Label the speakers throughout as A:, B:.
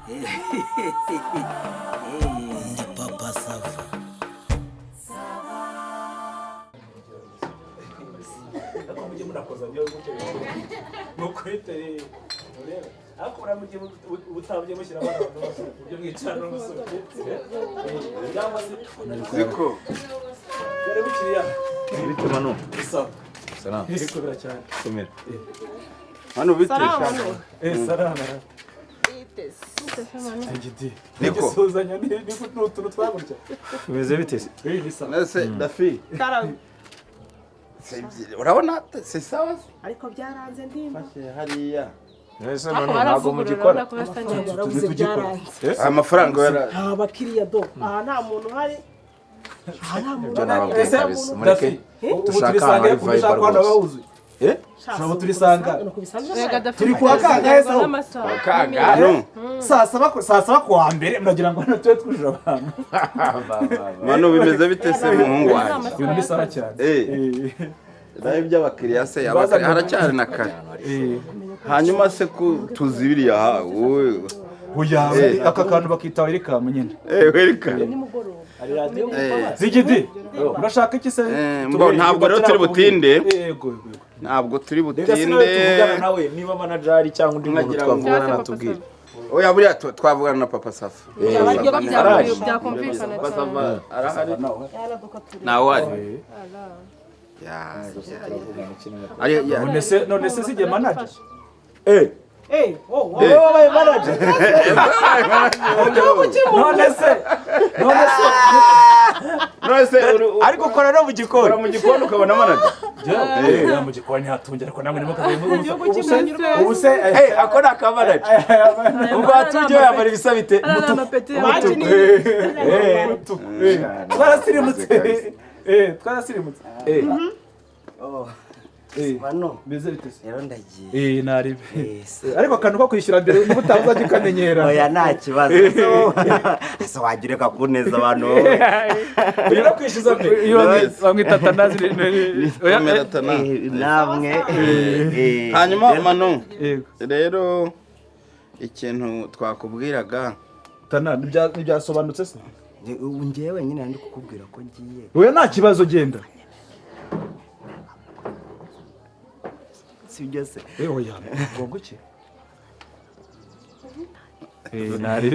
A: Ndi Papa Sava.
B: Mujye murakoza byo gutyo mukwete ureba akora mujye ubutabye mushyira abantu bose byo mwicana n'umusore cyangwa se
C: Ziko
B: kare bikiriya
C: bituma no
B: salam iko biracyane
C: komera hano bitesha
B: salama agiti niko suzanya niko n'utuntu twagurya bimeze bitese ni sawa
C: nase dafi urabona c'est sawa
D: ariko byaranze ndimba
C: hariya
B: nese ntabwo mugikora
C: amafaranga yara
D: nta bakiriya do aha nta muntu uhari
C: byo nababwiye kabisa mureke
B: dushaka ahantu vibe rwose shabo turisanga turi kwa kangahe se
C: kagano
B: sasa kwa mbere muragira ngo hano tuwe twujura abantu
C: mano bimeze bitese muhungu wanjye
B: ibintu bisara cyane
C: nayo by'abakiriya se haracyari na kare hanyuma se tuzibiriye aha wowe
B: oya aka kantu bakita welcome nyine
C: welcome
B: zigidi urashaka iki se
C: ntabwo rero turi butinde ntabwo turi butinde
A: tuvugana nawe niba manager cyangwa undi muntu twavugana natubwira
C: oya buriya twavugana na Papa Safa
E: byakumvikana
C: cyane arahari nawe ari
B: none se sije manager
A: wabaye manager
C: none se
A: ariko ukora no mu gikoni
C: ukabona manager
B: mu gikoni hatungira ariko namwe nimo kazaye
E: ubu
B: se
A: ako ni akamanager ubwo hatungiye yambara ibisabite
B: twarasirimutse
D: mano
B: beze bitese
D: rero ndagiye
B: naribe ariko akantu ko kwishyura mbere n'ubutavuza gikamenyera
D: oya nta kibazo so wagireka kuneza abantu
B: rero kwishyuza mbere bamwita tanazi oya
D: namwe
C: hanyuma mano rero ikintu twakubwiraga
B: tana nibyasobanutse se
D: ubu ngewe nyine ndi kukubwira ko ngiye
B: oya nta kibazo genda
D: sibyo se
B: oya ngombwa iki nari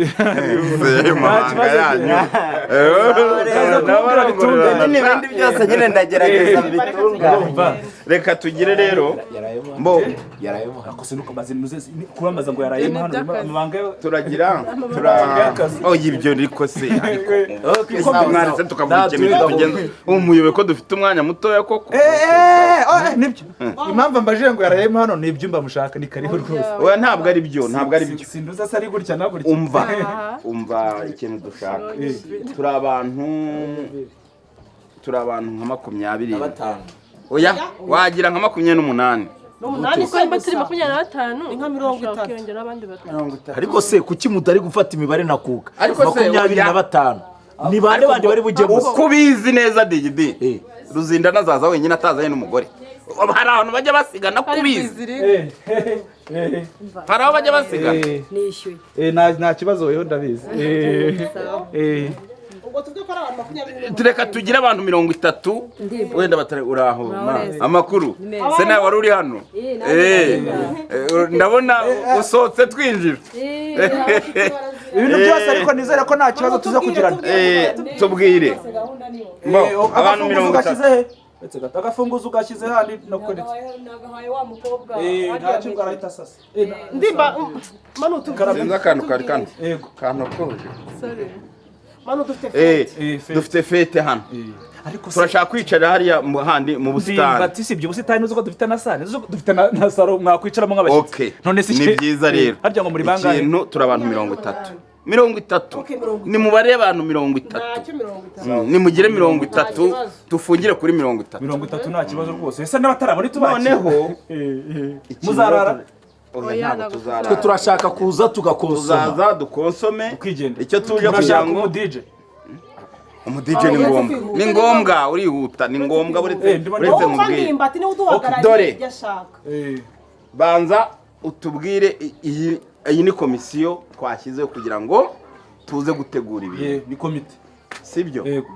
D: n'ibindi byose nyine ndagerageza bitunga
C: reka tugire rero mbo
B: akose nuko mazinuze kubamaza ngo yarayemo hano amabanga
C: turagira ibyo ariko se mwana se tukavuga ikintu tugenda umuyobe ko dufite umwanya mutoya koko
B: nibyo impamvu mbajije ngo yarayemo hano ni ibyumba mushaka ni kariho rwose
C: oya ntabwo ari byo
B: sinduza se ari gutya na gutya
C: umva ikintu dushaka turi abantu nka 25 oya wagira nka 28
E: ariko niba turi 25 inka 30 abandi batanu
A: ariko se kuki mutari gufata imibare nakuka
C: ariko se
A: 25 ni bande bandi bari bujye gusa
C: uko bizi neza digidi Ruzinda nazaza wenyine atazanye n'umugore hari abantu bajya basigana kubizi hari aho bajya basigana
E: nishyuye
B: nta kibazo weho ndabizi
D: ubwo tuvuge ko ari abantu 20
C: tureka tugire abantu 30 wenda batari uraho amakuru se nawe wari uri hano ndabona usohotse twinjira
B: ibintu byose ariko nizere ko nta kibazo tuza kugirana
C: tubwire abantu 30
B: agafunguzo ugashyize handi no kuretse
E: nagahaye wa mukobwa
B: ntacyo ngarahita sasa
D: ndimba manu
C: sinza akantu kari kano kantu koje
D: manu dufite
C: dufite fete hano ariko turashaka kwicara hariya handi mu busitani
B: bati sibyo ubusitani uzo ko dufite na sale dufite na saro mwakwicaramo nk'abashyitsi
C: none se ni byiza rero
B: harya ngo muri bangahe
C: ikintu turi abantu 30 ni mubare abantu 30 ni mugire 30 tufungire kuri 30
B: nta kibazo rwose ese n'abatarabona tubaki
C: noneho
B: muzarara
A: twe turashaka kuza tugakonsoma
C: tuzaza dukonsome icyo tuje
B: kugira ngo
C: umudije ni ngombwa urihuta ni ngombwa uretse mubwire dore banza utubwire iyi iyi ni komisiyo twashyizeho kugira ngo tuze gutegura ibi.
B: Ni komite.
C: Sibyo? Yego.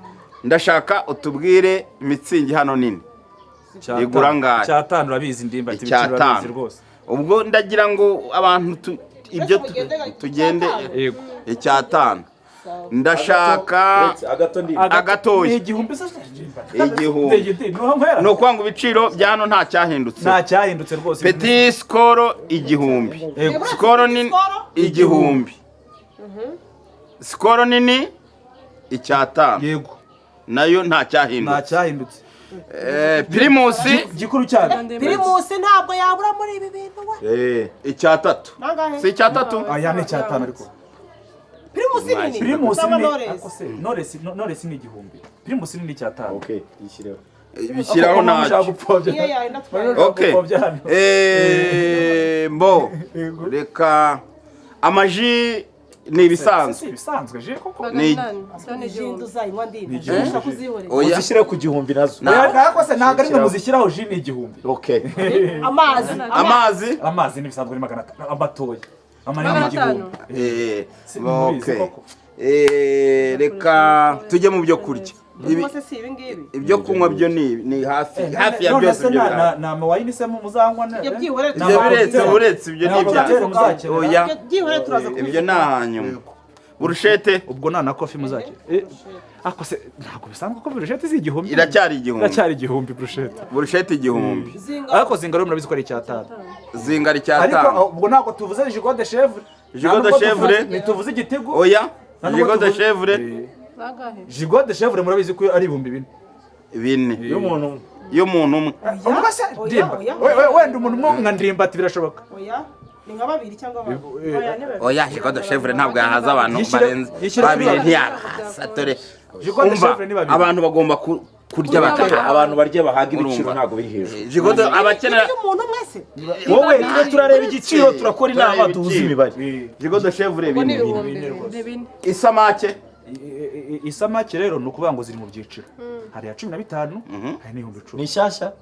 C: Ndashaka utubwire mitsingi hano nini. Igura ngahe?
B: Cyatanu urabizi ndimba
C: urabizi rwose. Ubwo ndagira ngo abantu ibyo tugende
B: yego.
C: Icyatanu. Ndashaka agatoya.
B: Igihumbi se.
C: No kwanga ibiciro bya hano nta cyahindutse.
B: Nta cyahindutse rwose.
C: Petit skoro igihumbi. Skoro nini igihumbi. Skoro nini icyatanu.
B: Yego.
C: Nayo nta cyahindutse.
B: Nta cyahindutse.
C: Primus
B: gikuru cyane.
F: Primus ntabwo yabura muri ibi bintu we.
C: Icyatatu. Si icyatatu?
B: Aya ni icyatanu ariko.
F: Primus nini?
B: Primus ni Knowless ni igihumbi. Primus ni icyatanu.
A: Okay, yishireho.
C: Bishyiraho nacu. Okay. Mbo reka amaji ni ibisanzwe.
B: Ibisanzwe je koko.
C: Ni
A: uzishyire ku gihumbi nazo.
B: Nako se ntago ari muzishyiraho ji ni igihumbi.
A: Okay.
B: Amazi ni bisanzwe ni 500 amatoya. Amanini igihumbi.
C: Okay. Reka tujye mu byo kurya. Ibyo kunywa byo ni hafi ya byose byo.
B: Na mawayini se muzanywa na.
C: Uretse ibyo ni ibya. Oya. Ibyo nahanyuma. Burushete
B: ubwo nana kofi muzake. Ako se ntabwo bisanzwe ko burushete z'igihumbi.
C: Iracyari igihumbi.
B: Iracyari igihumbi burushete.
C: Burushete igihumbi.
B: Ariko zingaro murabizi ko ari icyatanu.
C: Zingari cyatanu.
B: Ariko ubwo ntabwo tuvuze jigo de chèvre.
C: Jigo de chèvre
B: nituvuze igitego.
C: Oya. Jigo de chèvre.
B: Jigo de chèvre murabizi ko ari ibihumbi bine. Y'umuntu umwe. Ubwo se ndimba. Wenda umuntu umwe nka ndimba ati birashoboka.
F: Oya. Ni nka babiri cyangwa babiri.
C: Oya jigo de chèvre ntabwo yahaza abantu barenze babiri ntiyahaza dore. Abantu bagomba kurya bakaya.
A: Abantu barya bahaga ibiciro ntabwo biri hejuru.
C: Jigo de abakenera
F: umuntu mwese.
A: Wowe iyo turareba igiciro turakora inama tuvuze imibare.
C: Jigo de chèvre bine. Isamake.
B: Isamake rero nukuvuga ngo ziri mu byiciro. Hari ya 15, hari n'ibihumbi 10.
A: Ni shyashya?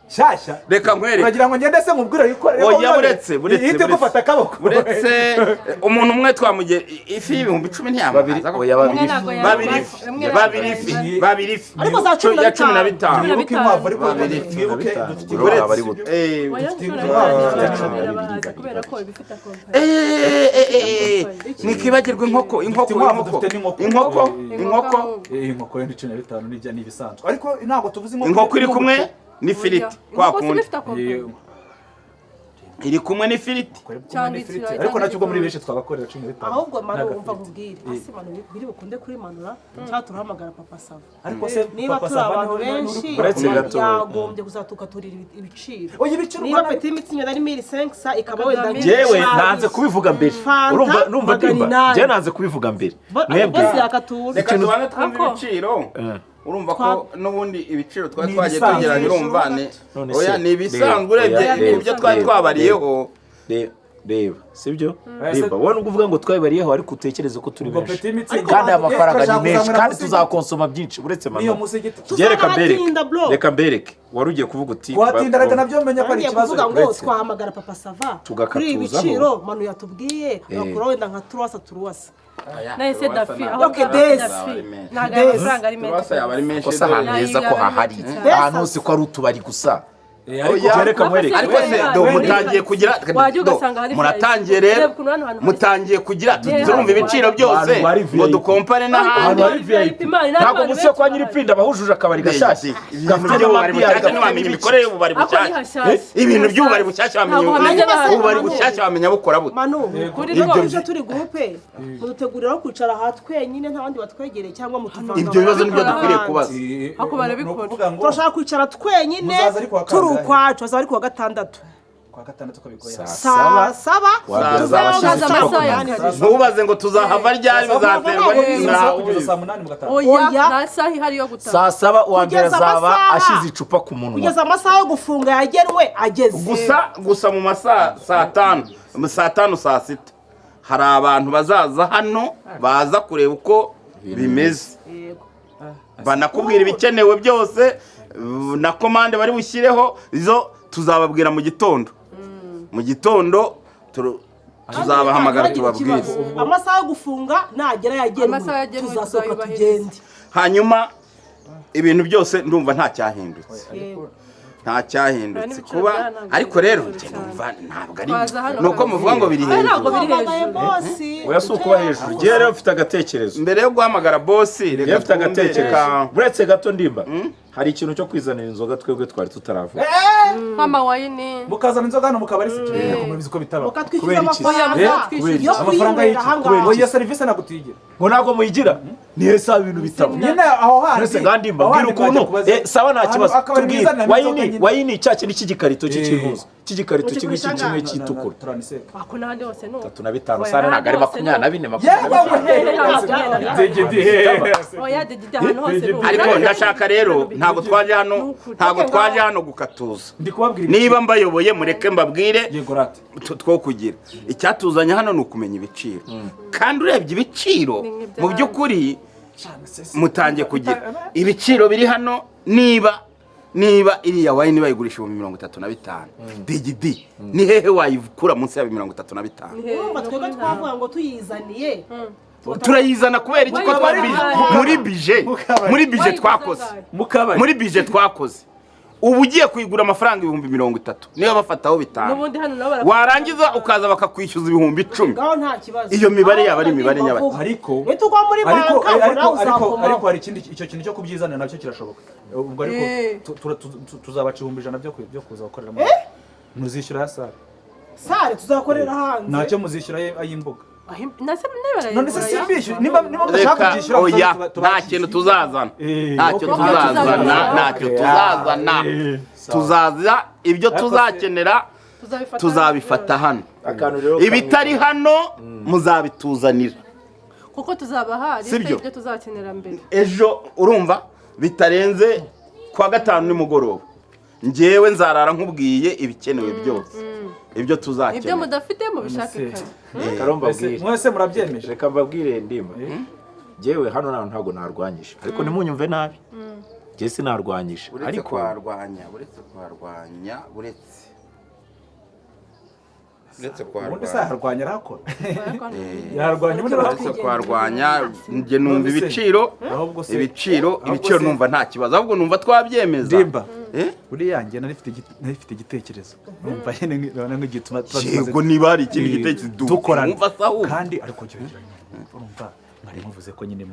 B: Shyashya.
C: Reka nkwereke.
B: Uragira ngo ngende se mubwire yuko
C: oya buretse.
B: Yite gufata akaboko.
C: Buretse umuntu umwe twamugera ifi y'ibihumbi 10 ntiyamaza.
A: Oya babiri.
F: Ariko za
C: 15.
B: Nibuke inkwavu ariko
F: nibuke
E: kubera ko ibifite kompani.
C: Nikibagirwa inkoko.
B: Inkoko ni 15 n'ijya nibisanzwe. Ariko ntabwo tuvuze
C: inkoko iri kumwe ni firiti kwa kundi. Iri kumwe ni firiti.
B: Ariko nacyo ubwo muri benshi twagakorera 15.
F: Ahubwo manu umva nkubwire. Ase manu biri bukunde kuri manura cyaturahamagara papa Sava.
B: Ariko se
F: niba turi abantu benshi yagombye kuzatuka turira ibiciro.
B: Oya ibiciro
F: niba peti imitsinyo ari 1500 ikaba wenda
A: yewe nanze kubivuga mbere. Urumva ndimba. Je nanze kubivuga mbere.
F: Mwebwe yakatura.
C: Reka tubane twumva ibiciro. Urumva ko nubundi ibiciro twagiye tugeranya urumva ne. Oya ni bisanzwe urebye ibyo twabariyeho.
A: Reba sibyo? Reba wowe nubwo uvuga ngo twabariyeho ariko utekereze ko turi benshi. Kandi amafaranga ni menshi kandi tuzakonsoma byinshi uretse mano. Reka mbereke. Wari ugiye kuvuga uti
B: watindaraga nabyo menya ko ari ikibazo.
F: Ngo twahamagara papa Sava. Kuri ibiciro manu yatubwiye bakora wenda nka turuwasa.
E: Nahise dafi aho
F: okay dafi
E: ntago amafaranga ari menshi.
A: Kosa ahantu heza ko hahari. Ahantu hose ko ari utubari gusa.
C: Reka mwereke. Ariko se do mutangiye kugira muratangiye rero mutangiye kugira turumva ibiciro byose ngo dukompare n'ahandi.
A: Ntabwo musi yo kwa nyiripinda bahujuje akabari gashyashya.
C: Gafite n'ubari bushyashya n'abamenye imikorere y'ubari bushyashya. Ibintu by'ubari bushyashya bamenye ubari bushyashya bamenya bukora bute.
F: Manu kuri ryo turi groupe mudutegurira kwicara aha twenyine nta bandi batwegereye cyangwa mutuvanga.
C: Ibyo bibazo nibyo dukwiriye kubaza.
E: Ako barabikora.
F: Turashaka kwicara twenyine ukwacu azaba ari kuwa gatandatu.
B: Kwa gatandatu ko bigoye.
F: Saa 7
C: ntubaze ngo tuzahava ryari bizaterwa
E: oya nta saha ihari yo gutaha.
A: Saa 7 uwa mbere azaba ashize icupa ku munwa.
F: Kugeza amasaha yo gufunga yagenwe ageze.
C: Gusa mu masaha saa 5 saa 6 hari abantu bazaza hano baza kureba uko bimeze. Banakubwira ibikenewe byose na komande bari bushyireho izo tuzababwira mu gitondo. Mu gitondo tuzabahamagara tubabwire.
F: Amasaha yo gufunga nagera yagenwe tuzasohoka tugende.
C: Hanyuma ibintu byose ndumva nta cyahindutse. Nta cyahindutse kuba ariko rero ndumva ntabwo ari nuko muvuga ngo biri hejuru.
A: Oya si ukuba hejuru. Gihe rero ufite agatekerezo.
C: Mbere yo guhamagara boss
A: reka ufite agatekerezo. Buretse gato ndimba. Hari ikintu cyo kwizanira inzoga twebwe twari tutaravuga.
E: Mama wayine.
B: Mukazana inzoga hano mukabari se mubizi ko bitaba.
F: Kubera iki?
B: Amafaranga y'iki? Oya service nagutigira.
A: Ngo ntago muyigira. Ni hesa ibintu bitaba.
B: Nyine aho handi.
A: Nese ngandimba mbwira ukuntu. Sawa nta kibazo. Tubwire wayini cyake ni kigikarito cy'ikiruzo. Kigikarito kimwe cy'itukura.
E: Ako nande hose no.
A: 35 sare ntago ari 24
E: Oya dede hano hose no.
C: Ariko ndashaka rero ntabwo twaje hano gukatuza. Niba mbayoboye mureke mbabwire two kugira icyatuzanya hano nukumenya ibiciro. Kandi urebye ibiciro mu by'ukuri mutangiye kugira ibiciro biri hano niba iriya wayini bayigurisha 35 DGD ni hehe wayivukura munsi ya 35?
F: Twebwe twavuga ngo tuyizaniye
C: turayizana kubera iki ko muri bije twakoze ubu ugiye kuyigura amafaranga 30,000 niyo bafataho 5 warangiza ukaza bakakwishyuza 10,000
F: ngaho nta kibazo.
C: Iyo mibare yaba ari imibare nyabaki
B: ariko
F: nitugwa muri banka
B: ariko hari ikindi icyo kintu cyo kubyizana nacyo kirashoboka. Ubwo ariko tuzabaca 100 byo kuza gukorera muzishyura sare
F: tuzakorera hanze
B: ntacyo muzishyura ay'imbuga.
E: None
B: se simbishyura niba mudashaka kubyishyura
C: oya nta kintu tuzazana tuzaza ibyo tuzakenera tuzabifata hano ibitari hano muzabituzanira
E: kuko tuzabaha ibyo tuzakenera mbere
C: ejo urumva bitarenze kwa gatanu nimugoroba njyewe nzarara nkubwiye ibikenewe byose ibyo tuzakenera
E: ibyo mudafite mu bishake
A: kare
B: mwese murabyemeje
A: reka mbabwire ndimba jewe hano ntago narwanyisha ariko nimunyumve nabi je sinarwanyisha
C: ariko kwarwanya
B: ubundi se yarwanya arakora
C: uretse kwarwanya nge numva ibiciro numva nta kibazo ahubwo numva twabyemeza
B: ndimba uriya yanjye narifite igitekerezo numva nyine nk'igituma
C: yego niba hari ikindi gitekerezo
B: dukorana kandi ariko cyo urumva mwari muvuze ko nyine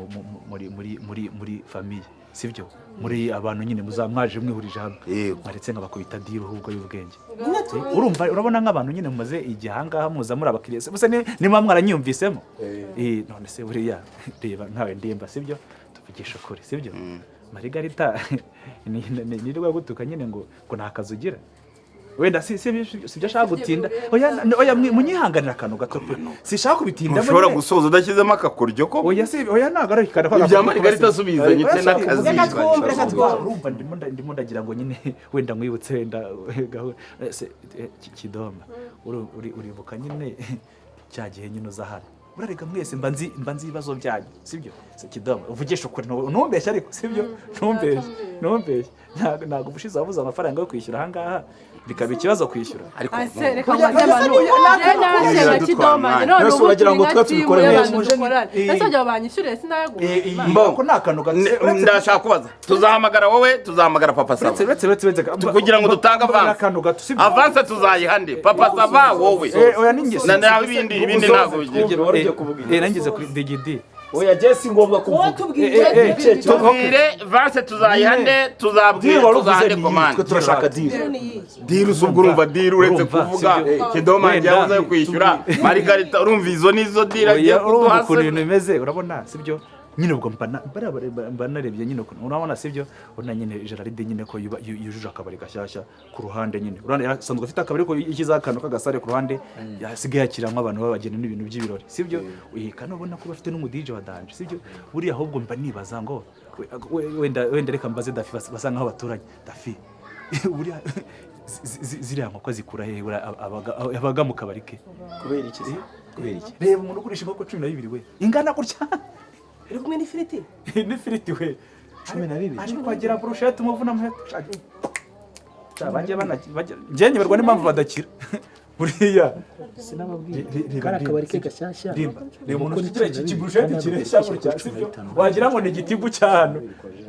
B: muri famille sibyo muri abantu nyine muzamwaje mwihurije hamwe mwaretse nkabakubita diro ahubwo y'ubwenge urumva urabona nk'abantu nyine mumaze igihe ahangaha muza muri abakiriya se niba mwaranyumvisemo none se buriya reba nkawe ndimba sibyo tuvugisha ukuri sibyo Marigarita nirwa gutuka nyine ngo ntakazi ugira wenda sibyo ashaka gutinda oya munyihanganira akantu gato pe sishaka kubitinda
C: ushobora gusoza udashyizemo akakuryo ko
B: oya nagarukana kwa
C: ibya Marigarita subizanye te n'akazi
F: urumva
B: ndimo ndagira ngo nyine wenda mwibutse wenda Kidoma uribuka nyine cyagihe nyine uza hano urarega mwese mba nzi ibibazo byanyu sibyo Kidoma uvugisha ukuri ntumbeshye ariko sibyo ntumbeshye ntabwo ubushize wavuze amafaranga yo kwishyura ahangaha bikaba ikibazo kwishyura
E: ariko reka ngwate Kidoma none
A: uragira ngo twa tubikorere
E: ese ajya banyishyure sinayagura
B: mbako nakantu
C: ndashaka kubaza tuzahamagara wowe tuzahamagara Papa Sava kugira ngo dutange avance tuzayihande Papa Sava wowe
B: oya ninjye
C: nawe ibindi ntabwo bigira
B: nangize kuri DGD
A: oya Jesse ngombwa kuvuga
C: tubwire vance tuzayihande tuzahande komande
A: turashaka
C: deal subwo urumva deal uretse kuvuga Kidoma yavuze yo kwishyura Marigarita urumva izo nizo deal agiye
B: kuduha ukuntu ibintu bimeze urabona sibyo nyine ubwo mba narebye nyine urabona sibyo urabona nyine Gerard nyine ko yujuje akabari gashyashya ku ruhande nyine urabona yasanzwe afite akabari ko ikiza akantu kagasare ku ruhande yasigaye yakiramo abantu babagena n'ibintu by'ibirori sibyo kandi ubona ko bafite n'umudije wa danje sibyo buriya ahubwo mba nibaza ngo wenda reka mbaze Dafi basa nkaho baturanye Dafi buriya ziriya nkoko zikura he abaga mu kabari ke
A: kubera iki
B: reba umuntu ugurisha inkoko 12 we ingana gutya
F: iri kumwe n'ifiriti
B: n'ifiriti we 12 ariko agira brushette umuvuna mu bajya njye nyeberwa n'impamvu badakira buriya
A: kari akabari ke gashyashya
B: reba umuntu ugira iki burusheti kireshya gutya wagira ngo ni igitigu cyane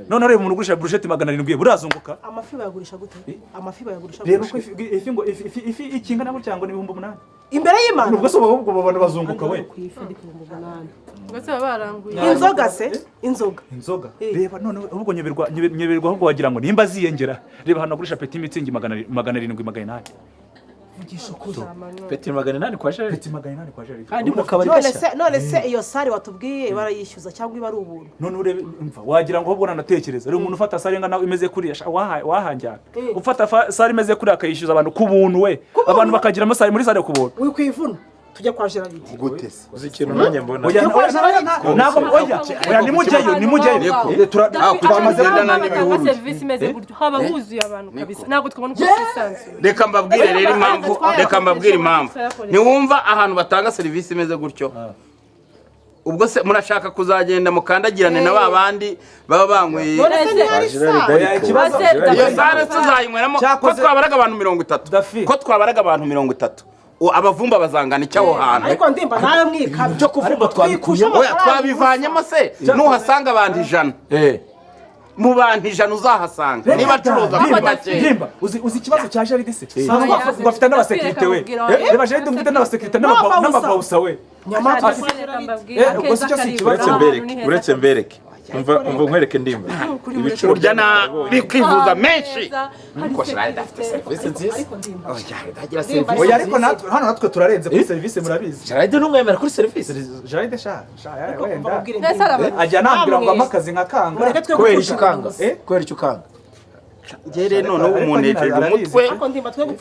B: none reba umuntu ugurisha burusheti 700 burazunguka
F: amafi bayagurisha gute amafi bayagurisha
B: reba ko ifi ikingana gutya ngo ni 8,000
F: imbere y'Imana
B: ubwo so ahubwo babona bazunguka we
E: Gose baranguye
F: inzoga
B: reba none ahubwo nyoberwa ahubwo wagira ngo nimba ziyengera reba hano gurisha peti mitsingi 700 800
F: vugisha ukuri
A: peti 800 kwa Jerry
B: peti 800 kwa Jerry
A: kandi mu kabari gashya
F: none se iyo sare watubwiye barayishyuza cyangwa iba ari ubuntu
B: none urebe umva wagira ngo ahubwo nanatekereza rero umuntu ufata sare ngana imeze kuri wahanjyana ufata sare imeze kuri akayishyuza abantu ku buntu we abantu bakagira amasare muri sare ku buntu
F: uri kwivuna tujya kwa Gerard
D: gute se
A: uzi ikintu nanjye mbona
B: ntabwo oya nimujyeyo
C: twamaze ndana
E: n'ibihuru service imeze gutyo haba huzuye abantu kabisa ntabwo twabona uko twisanze
C: reka mbabwire rero impamvu ntiwumva ahantu batanga serivisi imeze gutyo ubwo se murashaka kuzagenda mukandagirane na babandi baba banyweye iyo sare tuzayinyweramo ko twabaraga abantu 30 ko twabaraga abantu 30 abavumba bazangana icyaho hantu
F: ariko ndimba nawe mwikabyo
A: byo kuvumba twabikuyemo
C: oya twabivanyemo se nuhasanga abantu 100 mu bantu 100 uzahasanga niba acuruza kuri make
B: ndimba uzi ikibazo cya Jerry se bafite n'abasekirite we reba Jerry dufite n'abasekirite n'amabawusa we
E: nyamara
A: uretse mbereke umva nkwereke ndimba
C: ibiciro byana bikwivuza menshi
A: ko Jerry afite service nziza
B: oya ariko hano natwe turarenze kuri service murabizi
A: Jerry n'umwemera kuri service
B: Jerry sha wenda ajya nambira ngo amakazi nka kanga
A: kubera icyo kanga
C: ngere none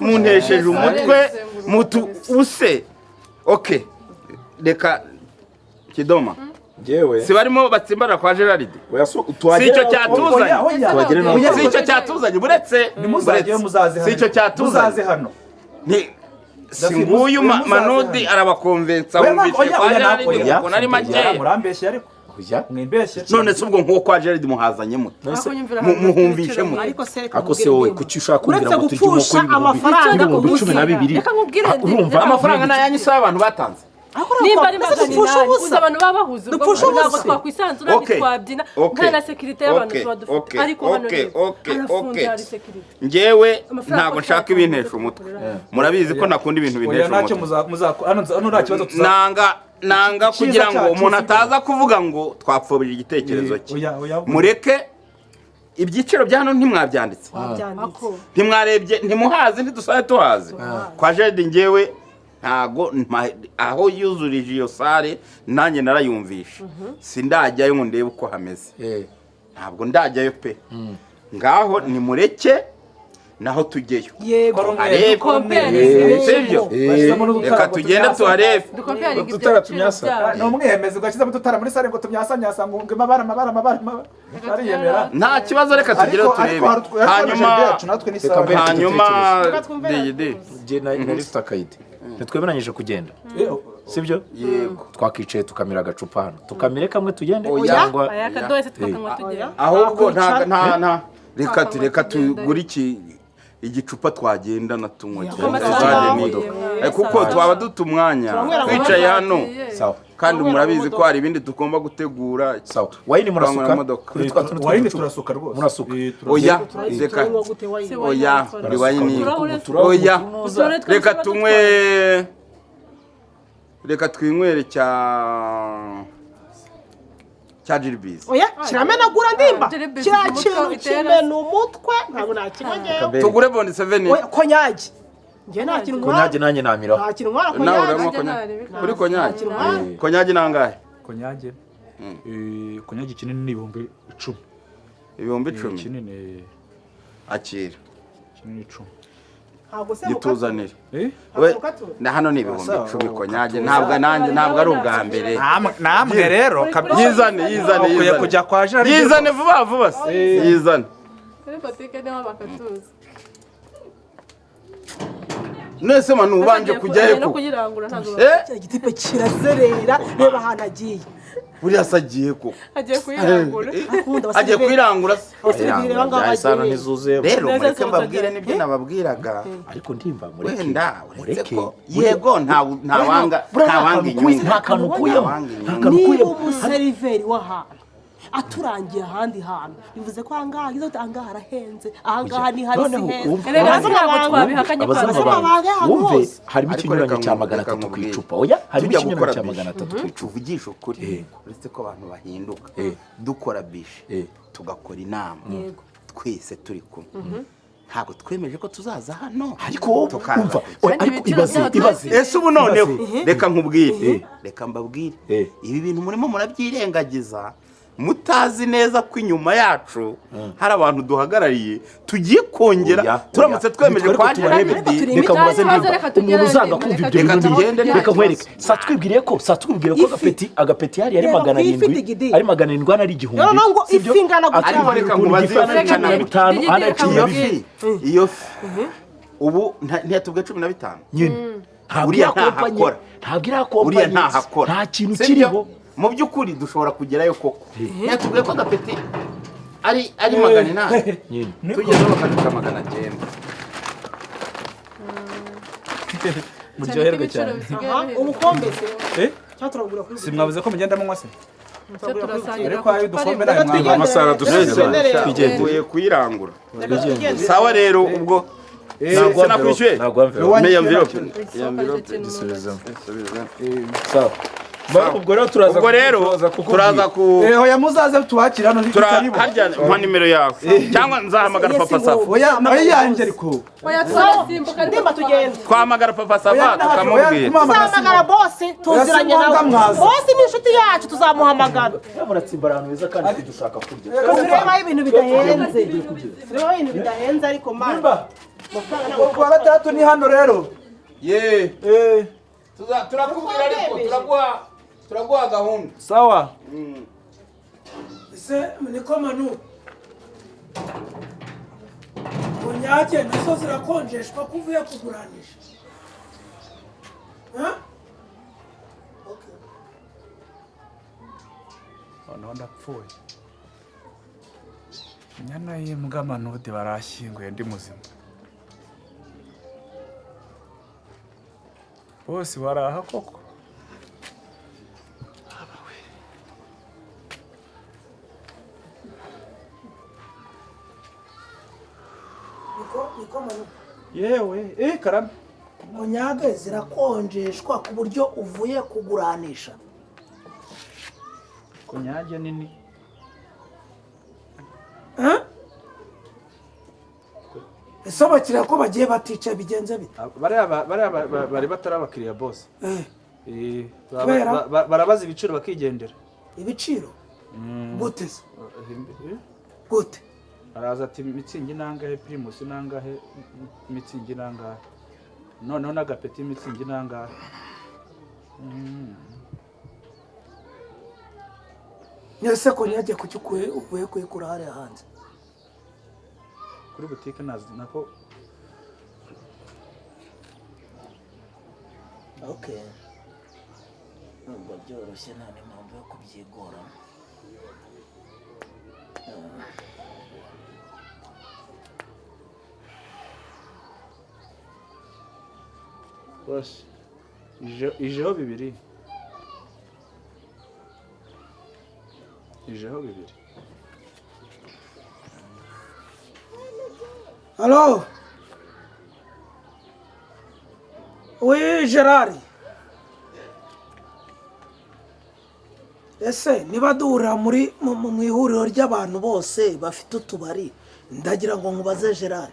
C: umuntesheje umutwe mutu use okay reka Kidoma
A: jewe
C: si barimo batsimbara kwa Gerard si icyo cyatuzanye si icyo cyatuzanye buretse si icyo cyatuzanye hano ni singuyu Manudi arabakonvensa wumvise kwa Gerard ngo nari makeya
B: murambeshye ariko mwimbeshye
C: none se ubwo nko kwa Gerard muhazanye mute muhumvishe mute
A: ako se wowe kuki ushaka kumbwira ngo tujye
F: gupfusha amafaranga
A: ku 12
E: reka nkubwire
C: urumva amafaranga nayanyu se abantu batanze
E: nimba ari magana uza abantu babahuza ubwo ntabwo twakwisanzura ntitwabyina nta na security y'abantu tuba dufite ariko hano harafunze hari security
C: njyewe ntabwo nshaka ibintesha umutwe murabizi ko nakunda ibintu bintesha umutwe nanga kugira ngo umuntu ataza kuvuga ngo twapfobije igitekerezo cye mureke ibyiciro bya hano ntimwabyanditse ntimwarebye ntimuhazi ntidusabe tuhazi kwa Jerry njyewe ntago aho yuzurije iyo sare nanjye narayumvisha sindajyayo ngo ndebe uko hameze ntabwo ndajyayo pe ngaho nimureke naho tujyeyo
F: yego
C: sibyo reka tugende tuharebe
A: tutara tumyasa
B: no mwemeze ugashyizemo tutara muri sare ngo tumyasa ngo mabara
C: nta kibazo reka tugire turebe hanyuma DD
A: je nari stakayite ntitwemeranyije kugenda sibyo
C: yego
A: twakicaye tukamira agacupa hano tukamire kamwe tugende
E: cyangwa akadoese tukakanywa tugende
C: ahubwo nta reka tugure igicupa twagenda na tunywa kuko twaba duta umwanya twicaye hano kandi murabizi ko hari ibindi tugomba gutegura
A: wayini murasuka
B: wayini turasuka rwose
A: murasuka
C: oya reka oya wayini oya reka twinywere cya Gilbis
F: oya kiramenagura ndimba kirakintu kimena umutwe ntabwo nakimwe
C: tugure bondi 7
F: konyage nge nakinwa
A: konyage nanjye namira
F: nakinwa
C: kuri konyage nangahe
B: konyage kinini ni 10,000
C: 10,000
B: kinini
C: akira
B: kinini 10
C: gituzanire we na hano ni 10,000 konyage ntabwo ari ubwa mbere
B: namwe rero
C: yizane
B: kujya kwa Gerard
C: yizane vuba yizane
E: kuri botike niho bakatuza
C: nese manu ubanje kujyayo
E: no
C: ko
E: kuyirangura ntago
F: igitipe kirazerera reba ahantu agiye
C: buriya sagiye ko
E: agiye kuyirangura
C: agiye kwirangura
A: isano ntizuzeho
C: rero mureke mbabwire nibyo nababwiraga
A: ariko ndimba
C: wenda uretse ko yego ntawanga inyungu
A: nta kantu ukuyemo
F: niba umuseriveri w'ahantu aturangiye ahandi hantu bivuze ko ahangaha izo ahangaha harahenze ahangaha ni hari sihenze
E: ntabwo twabihakanye
A: wumve harimo ikinyuranyo cya 300 ku icupa oya harimo ikinyuranyo cya 300 ku icupa
C: uvugisha ukuri uretse ko abantu bahinduka dukora bishe tugakora inama twese turi kumwe ntabwo twemeje ko tuzaza hano
A: ariko umva ariko ibaze
C: ese ubu noneho reka nkubwire reka mbabwire ibi bintu murimo murabyirengagiza mutazi neza ko inyuma yacu hari abantu duhagarariye tugiye kongera turamutse twemeje kwa
A: reka mubaze umuntu uzanga kumva ibyo bintu reka nkwereke satwibwiriye ko agapeti hari 700 ari 700 ari 1000
F: no ngo ifingana
C: ariko reka mubaze
A: 5
C: iyo ubu ntiyatubwe 15
A: nyine ntabwo
C: ntahakora
A: uriya ntahakora nta kintu kiriho
C: mu by'ukuri dushobora kugerayo koko ntiyatubwiye ko agapeti ari 800 tugeze bakaduka 900
B: muryoherwe cyane
F: ubukombe cyaturagura kuri
B: simwavuze ko mugenda munywa se
E: turasangira
B: ko ayo dukombe nayo
A: mwanga amasaha
C: tugiye kuyirangura sawa rero ubwo sinakwishyuye meya mvirope
A: sawa ubwo rero
C: turaza ku
B: oya muzaze tubakira hano ntitutaribo
C: harya mpa nimero yawe cyangwa nzahamagara papa Safa
B: oya yanjye ariko
E: oya turasimbuka
F: ndimba tugenda
C: twahamagara papa Safa tukamubwira
F: tuzahamagara boss tuziranye nawe boss ni inshuti yacu tuzamuhamagara
A: muratsimba ahantu heza kandi dushaka kurya
F: tureba ibintu bidahenze tureba ibintu bidahenze ariko mamba
B: kwa gatatu ni hano rero
C: turakubwira ariko turaguha gahunda
B: sawa
G: ese niko manu kunyage nazo zirakonjeshwa kuvuye kuguranisha
B: noneho ndapfuye inyana y'imbwa manude barashyinguye ndi muzima bose baraha koko
G: niko manu
B: yewe karame
G: kunyage zirakonjeshwa ku buryo uvuye kuguranisha
B: kunyage nini
G: ese abakiriya ko bagiye batica bigenze bite
B: bari batari abakiriya bose barabaza ibiciro bakigendera
G: ibiciro gute se gute
B: araza ati mitsingi nangahe primus nangahe mitsingi nangahe noneho n'agapeti mitsingi nangahe
G: nese ko nyajye kucyukuye uvuye kuyikura hariya hanze
B: kuri butike nazi nako
G: okay nubwo byoroshye nta n'impamvu yo kubyigora
B: bose ijeho bibiri
G: Halo oui Gerard ese niba duhurira mu ihuriro ry'abantu bose bafite utubari ndagira ngo nkubaze Gerard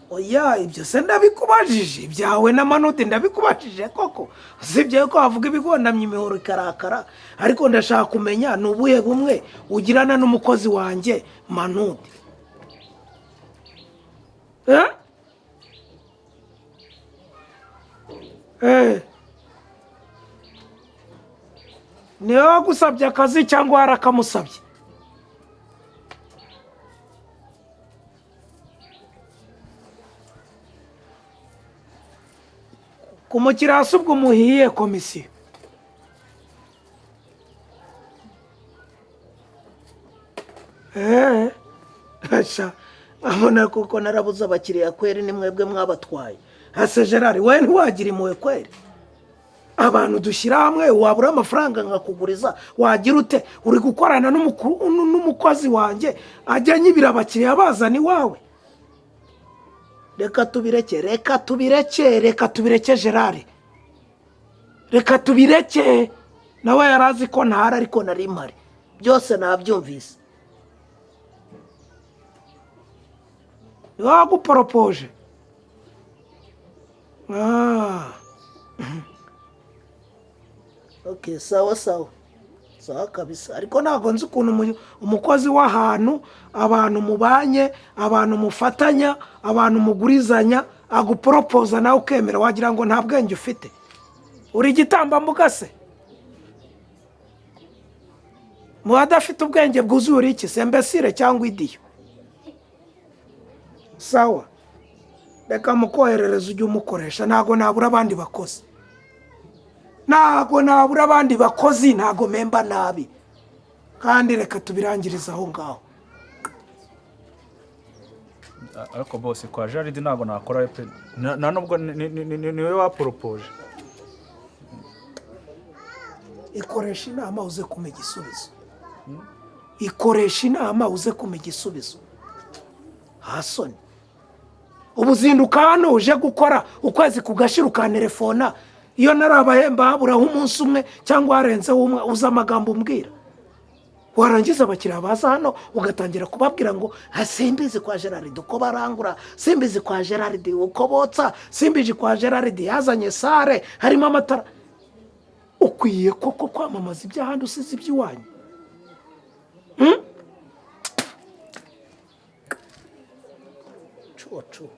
G: oya ibyo se ndabikubajije ibyawe na manude ndabikubajije koko usibye ko wavuga ibigondamye imihoro ikarakara ariko ndashaka kumenya ni ubuhe bumwe ugirana n'umukozi wanjye manude niwe wagusabye akazi cyangwa warakamusabye ku mukiriya hasi ubwo muhiye komisiyo asha abona kuko narabuze abakiriya kweri ni mwebwe mwabatwaye hase Gerard we ntiwagira impuhwe kweri abantu dushyira hamwe wabura amafaranga nkakuguriza wagira ute uri gukorana n'umukozi wanjye ajya nyibira abakiriya bazana iwawe reka tubireke Gerard reka tubireke nawe yarazi ko ntahari ariko nari mpari byose nabyumvise waguporopoje okay sawa kabisa ariko ntabwo nzi ukuntu umukozi w'ahantu abantu mubanye abantu mufatanya abantu mugurizanya aguporopoza nawe ukemera wagira ngo nta bwenge ufite uri igitambambuga se mu badafite ubwenge bwuzuye uri iki sembesire cyangwa idiyo sawa reka mukoherereza ujye umukoresha ntabwo nabura abandi bakozi ntabwo memba nabi kandi reka tubirangiriza aho ngaho
B: ariko bose kwa Gerard ntabwo nakora pe nta nubwo niwe waporopoje
G: ikoresha inama uze kumenya igisubizo hasoni ubuzinduka hano uje gukora ukwezi kugashira ukantelefona iyo narabahemba haburaho umunsi umwe cyangwa harenzeho umwe uza amagambo umbwira warangiza abakiriya baza hano ugatangira kubabwira ngo simbizi kwa Gerard uko barangura simbizi kwa Gerard uko botsa simbizi kwa Gerard yazanye sare harimo amatara ukwiye koko kwamamaza iby'ahandi usize iby'iwanyu cucu